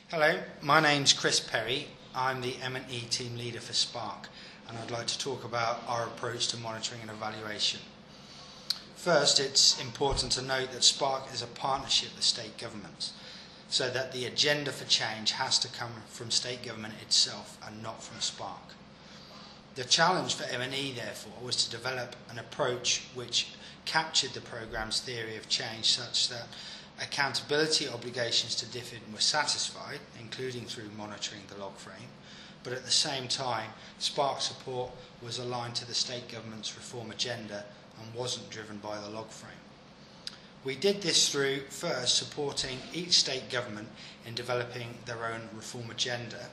Hello, my name's Chris Perry. I'm the M&E team leader for SPARC, and I'd like to talk about our approach to monitoring and evaluation. First, it's important to note that SPARC is a partnership with state governments, so that the agenda for change has to come from state government itself and not from SPARC. The challenge for M&E, therefore, was to develop an approach which captured the programme's theory of change such that accountability obligations to DFID were satisfied, including through monitoring the log frame, but at the same time, SPARC support was aligned to the state government's reform agenda and wasn't driven by the log frame. We did this through first supporting each state government in developing their own reform agenda.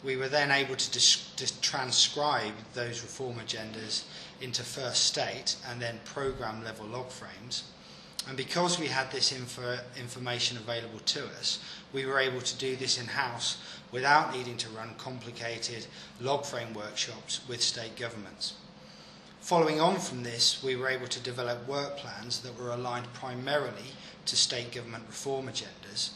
We were then able to transcribe those reform agendas into first state and then programme level log frames. And because we had this information available to us, we were able to do this in-house without needing to run complicated log frame workshops with state governments. Following on from this, we were able to develop work plans that were aligned primarily to state government reform agendas,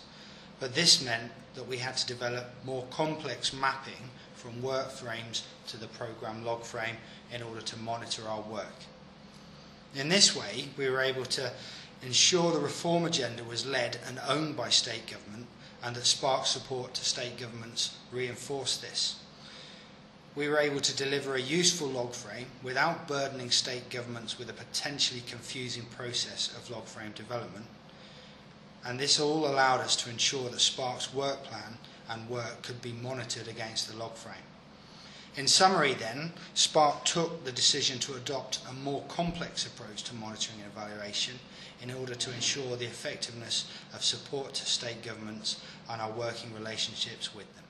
but this meant that we had to develop more complex mapping from work frames to the programme log frame in order to monitor our work. In this way, we were able to ensure the reform agenda was led and owned by state government, and that SPARC support to state governments reinforced this. We were able to deliver a useful log frame without burdening state governments with a potentially confusing process of log frame development, and this all allowed us to ensure that SPARC's work plan and work could be monitored against the log frame. In summary then, SPARC took the decision to adopt a more complex approach to monitoring and evaluation in order to ensure the effectiveness of support to state governments and our working relationships with them.